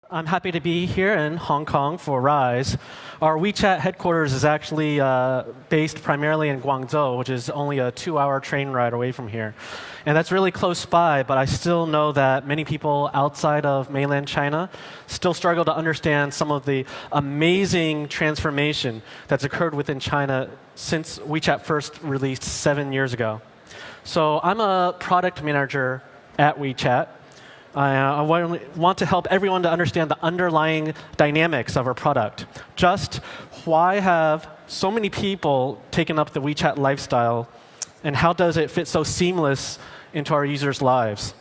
I'm happy to be here in Hong Kong for Rise. Our WeChat headquarters is actually based primarily in Guangzhou, which is only a 2-hour train ride away from here. And that's really close by, but I still know that many people outside of mainland China still struggle to understand some of the amazing transformation that's occurred within China since WeChat first released 7 years ago. So I'm a product manager at WeChat. I want to help everyone to understand the underlying dynamics of our product. Just why have so many people taken up the WeChat lifestyle, and how does it fit so seamless into our users' lives?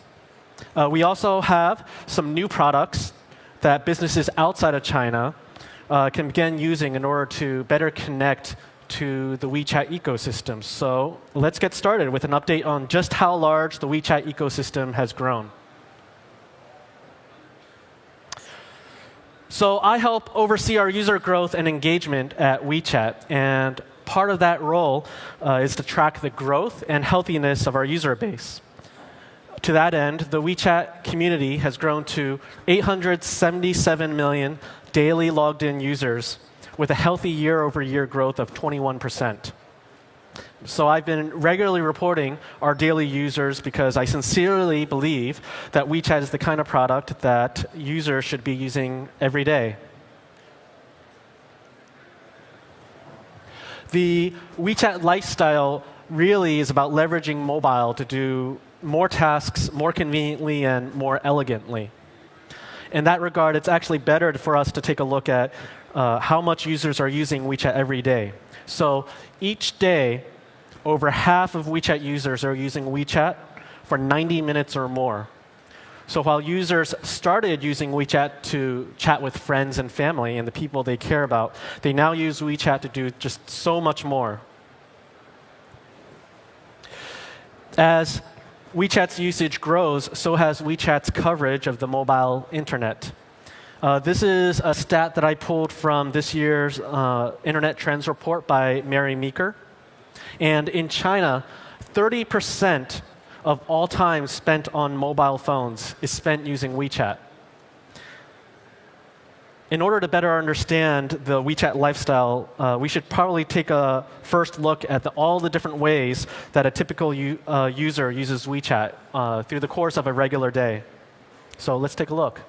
We also have some new products that businesses outside of China can begin using in order to better connect to the WeChat ecosystem. So let's get started with an update on just how large the WeChat ecosystem has grown. So I help oversee our user growth and engagement at WeChat, and part of that role is to track the growth and healthiness of our user base. To that end, the WeChat community has grown to 877 million daily logged-in users, with a healthy year-over-year growth of 21%. So I've been regularly reporting our daily users because I sincerely believe that WeChat is the kind of product that users should be using every day. The WeChat lifestyle really is about leveraging mobile to do more tasks more conveniently and more elegantly. In that regard, it's actually better for us to take a look at how much users are using WeChat every day. So each day, over half of WeChat users are using WeChat for 90 minutes or more. So while users started using WeChat to chat with friends and family and the people they care about, they now use WeChat to do just so much more. As WeChat's usage grows, so has WeChat's coverage of the mobile internet. This is a stat that I pulled from this year's Internet Trends report by Mary Meeker. And in China, 30% of all time spent on mobile phones is spent using WeChat. In order to better understand the WeChat lifestyle, we should probably take a first look at all the different ways that a typical user uses WeChat through the course of a regular day. So let's take a look.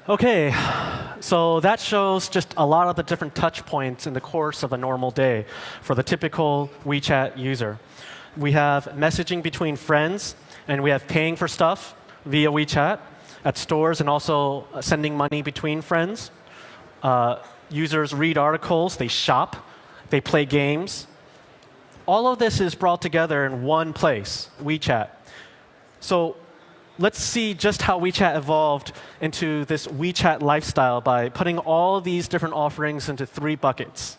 OK, so that shows just a lot of the different touch points in the course of a normal day for the typical WeChat user. We have messaging between friends, and we have paying for stuff via WeChat at stores, and also sending money between friends. Users read articles, they shop, they play games. All of this is brought together in one place, WeChat. So let's see just how WeChat evolved into this WeChat lifestyle by putting all of these different offerings into 3 buckets,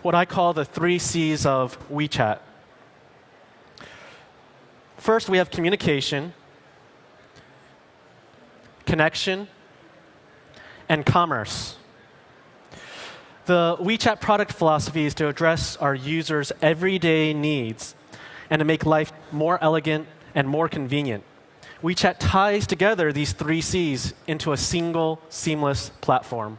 what I call the 3 C's of WeChat. First, we have communication, connection, and commerce. The WeChat product philosophy is to address our users' everyday needs and to make life more elegant and more convenient. WeChat ties together these 3 C's into a single, seamless platform.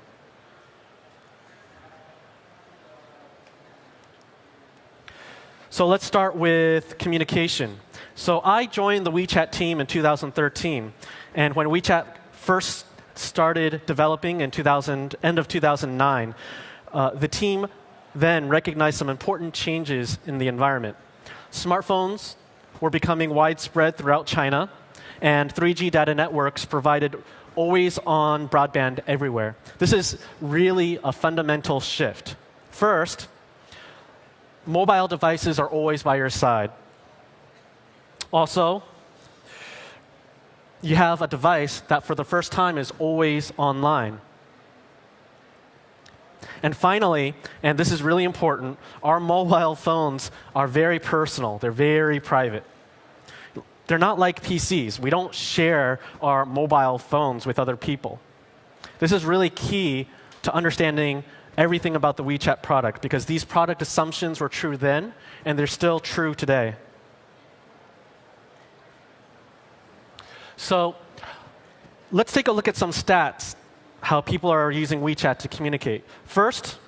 So let's start with communication. So I joined the WeChat team in 2013. And when WeChat first started developing in end of 2009, the team then recognized some important changes in the environment. Smartphones were becoming widespread throughout China, and 3G data networks provided always-on broadband everywhere. This is really a fundamental shift. First, mobile devices are always by your side. Also, you have a device that for the first time is always online. And finally, and this is really important, our mobile phones are very personal. They're very private. They're not like PCs. We don't share our mobile phones with other people. This is really key to understanding everything about the WeChat product, because these product assumptions were true then, and they're still true today. So let's take a look at some stats, how people are using WeChat to communicate. First,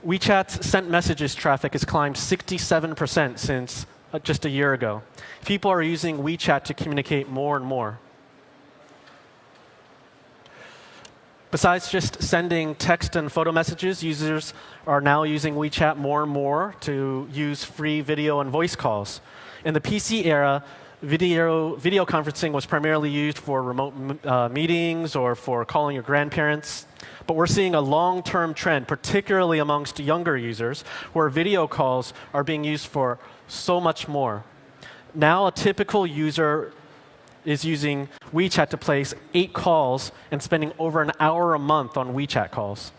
WeChat's sent messages traffic has climbed 67% since just a year ago. People are using WeChat to communicate more and more. Besides just sending text and photo messages, users are now using WeChat more and more to use free video and voice calls. In the PC era, video conferencing was primarily used for remote meetings or for calling your grandparents. But we're seeing a long-term trend, particularly amongst younger users, where video calls are being used for so much more. Now, a typical user is using WeChat to place 8 calls and spending over an hour a month on WeChat calls.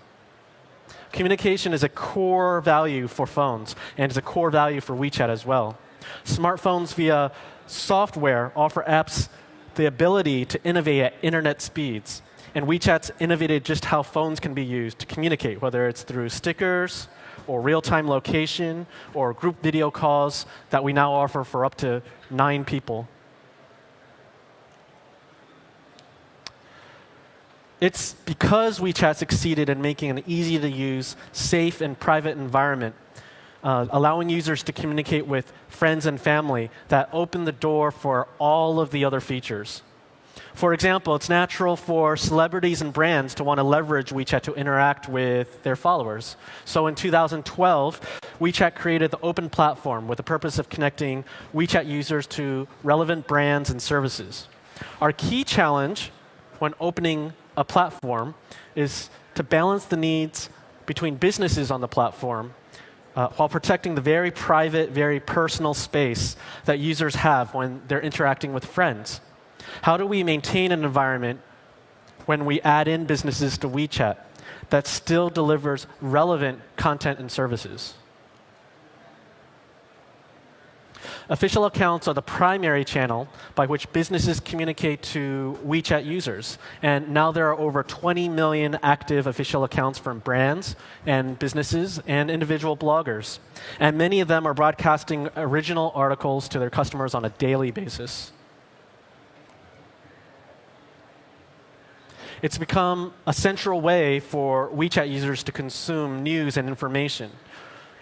Communication is a core value for phones, and is a core value for WeChat as well. Smartphones via software offer apps the ability to innovate at internet speeds. And WeChat's innovated just how phones can be used to communicate, whether it's through stickers or real-time location or group video calls that we now offer for up to 9 people. It's because WeChat succeeded in making an easy-to-use, safe, and private environment, allowing users to communicate with friends and family, that opened the door for all of the other features. For example, it's natural for celebrities and brands to want to leverage WeChat to interact with their followers. So in 2012, WeChat created the open platform with the purpose of connecting WeChat users to relevant brands and services. Our key challenge when opening a platform is to balance the needs between businesses on the platform while protecting the very private, very personal space that users have when they're interacting with friends. How do we maintain an environment when we add in businesses to WeChat that still delivers relevant content and services? Official accounts are the primary channel by which businesses communicate to WeChat users. And now there are over 20 million active official accounts from brands and businesses and individual bloggers. And many of them are broadcasting original articles to their customers on a daily basis. It's become a central way for WeChat users to consume news and information.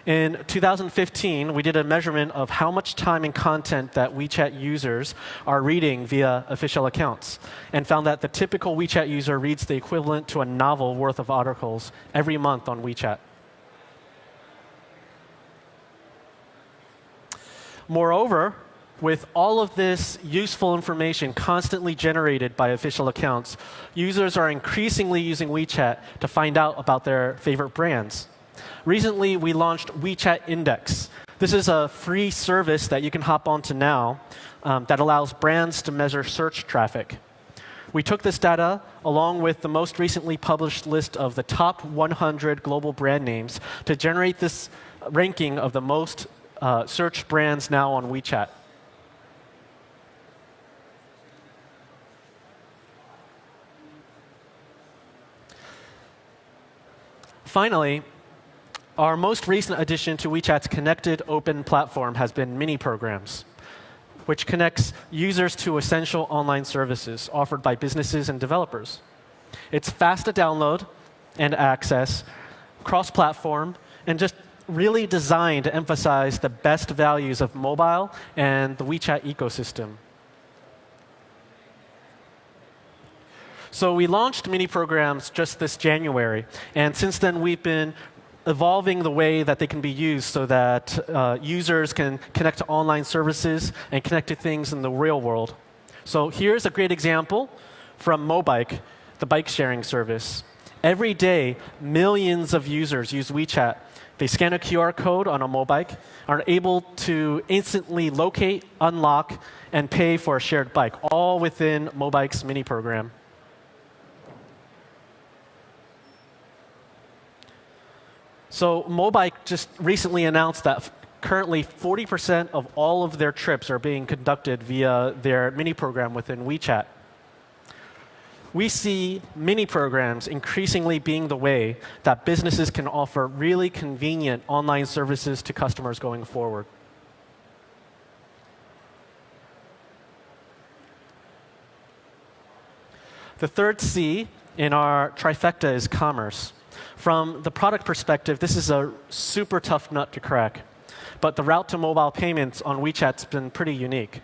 In 2015, we did a measurement of how much time and content that WeChat users are reading via official accounts, and found that the typical WeChat user reads the equivalent to a novel worth of articles every month on WeChat. Moreover, with all of this useful information constantly generated by official accounts, users are increasingly using WeChat to find out about their favorite brands. Recently, we launched Wechat Index This is a free service that you can hop onto now that allows brands to measure search traffic. We took this data along with the most recently published list of the top 100 global brand names to generate this ranking of the most searched brands now on WeChat. Finally, our most recent addition to WeChat's connected open platform has been mini programs, which connects users to essential online services offered by businesses and developers. It's fast to download and access, cross-platform, and just really designed to emphasize the best values of mobile and the WeChat ecosystem. So we launched mini programs just this January, and since then we've been evolving the way that they can be used so that users can connect to online services and connect to things in the real world. So here's a great example from Mobike, the bike sharing service. Every day, millions of users use WeChat. They scan a QR code on a Mobike, are able to instantly locate, unlock, and pay for a shared bike, all within Mobike's mini program. So Mobike just recently announced that currently 40% of all of their trips are being conducted via their mini program within WeChat. We see mini programs increasingly being the way that businesses can offer really convenient online services to customers going forward. The third C in our trifecta is commerce. From the product perspective, this is a super tough nut to crack. But the route to mobile payments on WeChat's been pretty unique.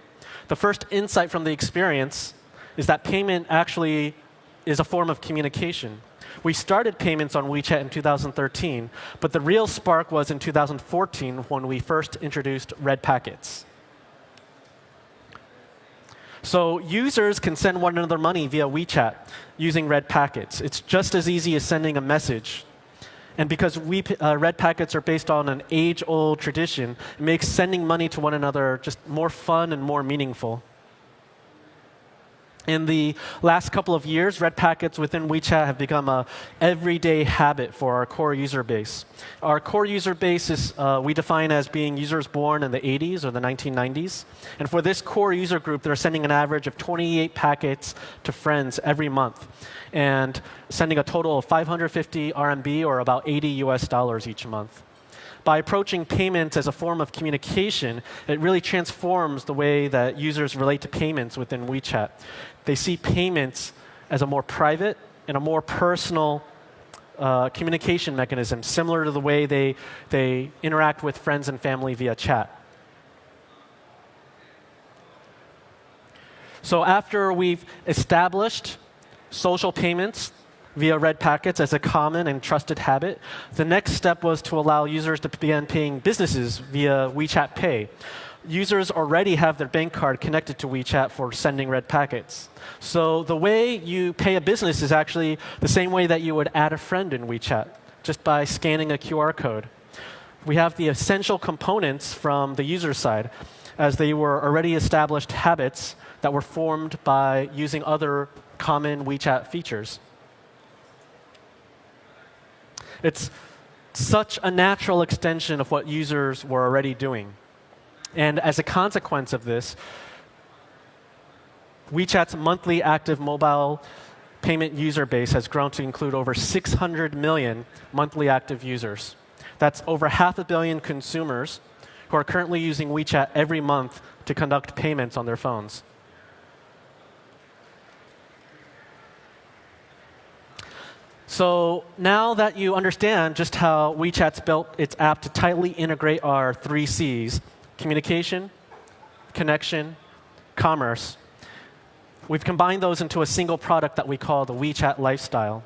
The first insight from the experience is that payment actually is a form of communication. We started payments on WeChat in 2013, but the real spark was in 2014 when we first introduced red packets. So users can send one another money via WeChat using red packets. It's just as easy as sending a message. And because red packets are based on an age-old tradition, it makes sending money to one another just more fun and more meaningful. In the last couple of years, red packets within WeChat have become an everyday habit for our core user base. Our core user base is we define as being users born in the 80s or the 1990s. And for this core user group, they're sending an average of 28 packets to friends every month, and sending a total of 550 RMB or about $80 US each month. By approaching payments as a form of communication, it really transforms the way that users relate to payments within WeChat. They see payments as a more private and a more personal communication mechanism, similar to the way they interact with friends and family via chat. So after we've established social payments via red packets as a common and trusted habit, the next step was to allow users to begin paying businesses via WeChat Pay. Users already have their bank card connected to WeChat for sending red packets. So the way you pay a business is actually the same way that you would add a friend in WeChat, just by scanning a QR code. We have the essential components from the user side, as they were already established habits that were formed by using other common WeChat features. It's such a natural extension of what users were already doing. And as a consequence of this, WeChat's monthly active mobile payment user base has grown to include over 600 million monthly active users. That's over 500 million consumers who are currently using WeChat every month to conduct payments on their phones. So now that you understand just how WeChat's built its app to tightly integrate our 3 Cs, communication, connection, commerce, we've combined those into a single product that we call the Wechat Lifestyle.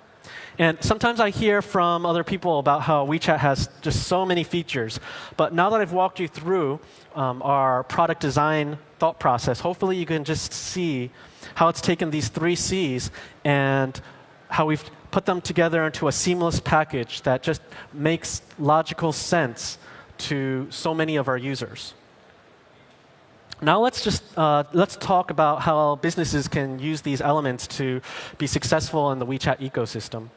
And sometimes I hear from other people about how WeChat has just so many features. But now that I've walked you through our product design thought process, hopefully you can just see how it's taken these 3 Cs and how we've put them together into a seamless package that just makes logical sense to so many of our users. Now let's talk about how businesses can use these elements to be successful in the WeChat ecosystem.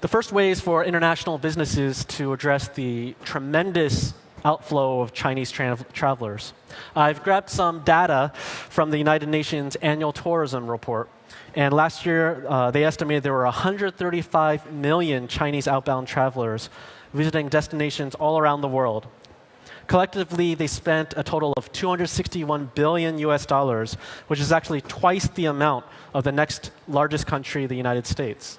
The first way is for international businesses to address the tremendous outflow of Chinese travelers. I've grabbed some data from the United Nations Annual Tourism Report. And last year, they estimated there were 135 million Chinese outbound travelers visiting destinations all around the world. Collectively, they spent a total of $261 billion US, which is actually twice the amount of the next largest country, the United States.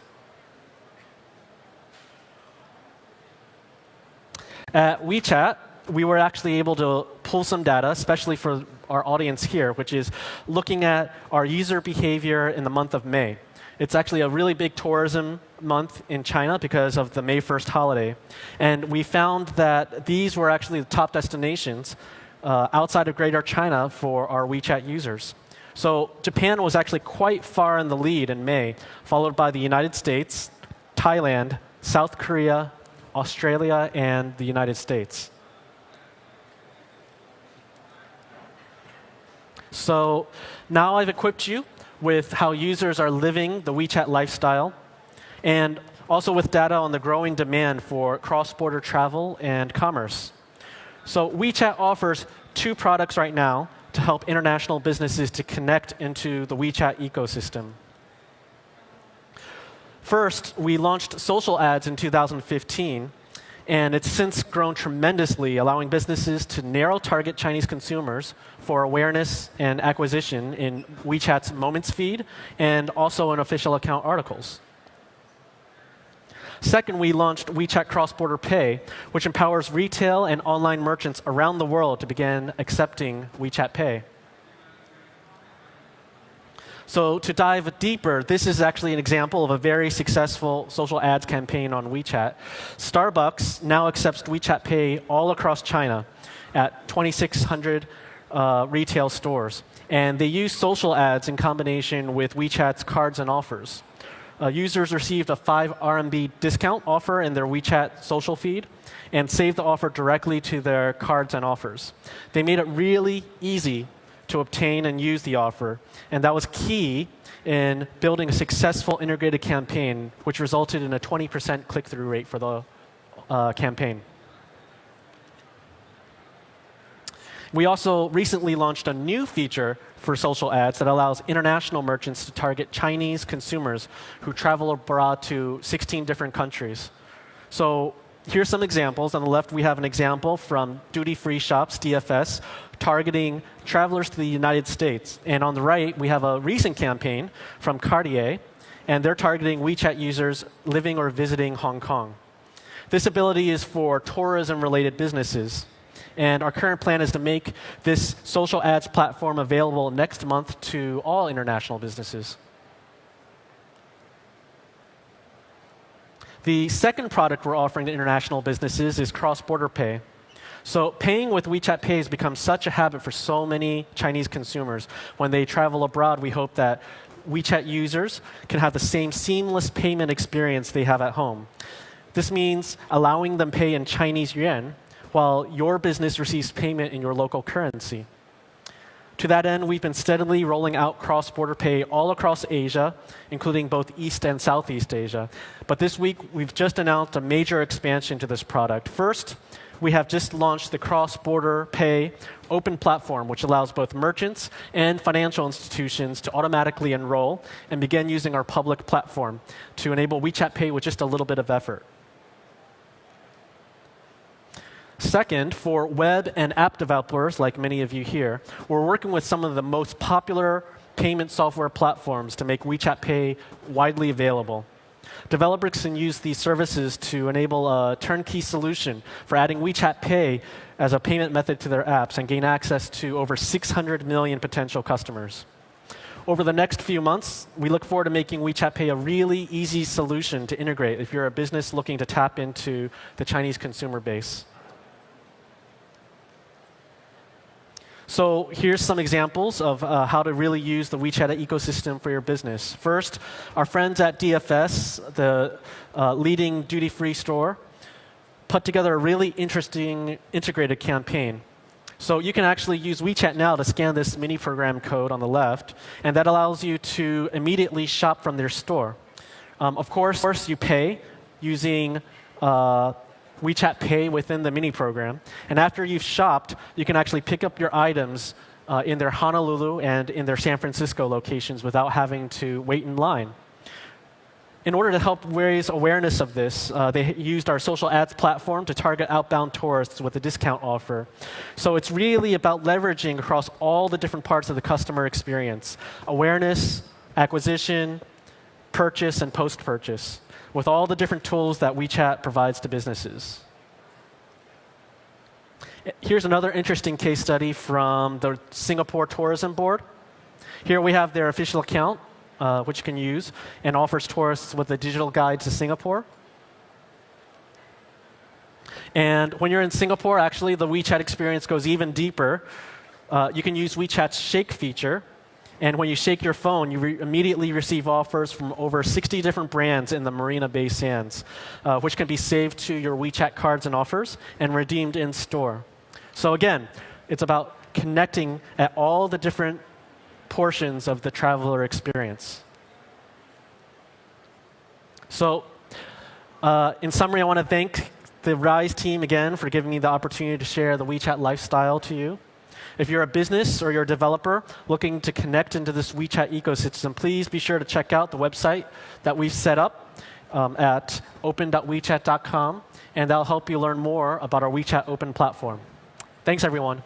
At WeChat, we were actually able to pull some data, especially for our audience here, which is looking at our user behavior in the month of May. It's actually a really big tourism month in China because of the May 1st holiday. And we found that these were actually the top destinations outside of Greater China for our WeChat users. So Japan was actually quite far in the lead in May, followed by the United States, Thailand, South Korea, Australia, and the United States. So now I've equipped you with how users are living the WeChat lifestyle, and also with data on the growing demand for cross-border travel and commerce. So WeChat offers two products right now to help international businesses to connect into the WeChat ecosystem. First, we launched social ads in 2015, and it's since grown tremendously, allowing businesses to narrow target Chinese consumers for awareness and acquisition in WeChat's Moments feed and also in official account articles. Second, we launched WeChat Cross-Border Pay, which empowers retail and online merchants around the world to begin accepting WeChat Pay. So to dive deeper, this is actually an example of a very successful social ads campaign on WeChat. Starbucks now accepts WeChat Pay all across China at 2,600 retail stores. And they use social ads in combination with WeChat's cards and offers. Users received a 5 RMB discount offer in their WeChat social feed and saved the offer directly to their cards and offers. They made it really easy to obtain and use the offer. And that was key in building a successful integrated campaign, which resulted in a 20% click-through rate for the campaign. We also recently launched a new feature for social ads that allows international merchants to target Chinese consumers who travel abroad to 16 different countries. So here's some examples. On the left, we have an example from duty-free shops, DFS, targeting travelers to the United States. And on the right, we have a recent campaign from Cartier, and they're targeting WeChat users living or visiting Hong Kong. This ability is for tourism-related businesses. And our current plan is to make this social ads platform available next month to all international businesses. The second product we're offering to international businesses is cross-border pay. So paying with WeChat Pay has become such a habit for so many Chinese consumers. When they travel abroad, we hope that WeChat users can have the same seamless payment experience they have at home. This means allowing them pay in Chinese yuan while your business receives payment in your local currency. To that end, we've been steadily rolling out cross-border pay all across Asia, including both East and Southeast Asia. But this week, we've just announced a major expansion to this product. First, we have just launched the cross-border pay open platform, which allows both merchants and financial institutions to automatically enroll and begin using our public platform to enable WeChat Pay with just a little bit of effort. Second, for web and app developers, like many of you here, we're working with some of the most popular payment software platforms to make WeChat Pay widely available. Developers can use these services to enable a turnkey solution for adding WeChat Pay as a payment method to their apps and gain access to over 600 million potential customers. Over the next few months, we look forward to making WeChat Pay a really easy solution to integrate if you're a business looking to tap into the Chinese consumer base. So here's some examples of how to really use the WeChat ecosystem for your business. First, our friends at DFS, the leading duty-free store, put together a really interesting integrated campaign. So you can actually use WeChat Now to scan this mini program code on the left, and that allows you to immediately shop from their store. Of course, you pay using WeChat Pay within the mini program. And after you've shopped, you can actually pick up your items in their Honolulu and in their San Francisco locations without having to wait in line. In order to help raise awareness of this, they used our social ads platform to target outbound tourists with a discount offer. So it's really about leveraging across all the different parts of the customer experience: awareness, acquisition, purchase, and post-purchase, with all the different tools that WeChat provides to businesses. Here's another interesting case study from the Singapore Tourism Board. Here we have their official account, which you can use, and offers tourists with a digital guide to Singapore. And when you're in Singapore, actually, the WeChat experience goes even deeper. You can use WeChat's Shake feature. And when you shake your phone, you immediately receive offers from over 60 different brands in the Marina Bay Sands, which can be saved to your WeChat cards and offers and redeemed in store. So again, it's about connecting at all the different portions of the traveler experience. So in summary, I want to thank the Rise team again for giving me the opportunity to share the WeChat lifestyle to you. If you're a business or you're a developer looking to connect into this WeChat ecosystem, please be sure to check out the website that we've set up at open.wechat.com, and that'll help you learn more about our WeChat Open platform. Thanks, everyone.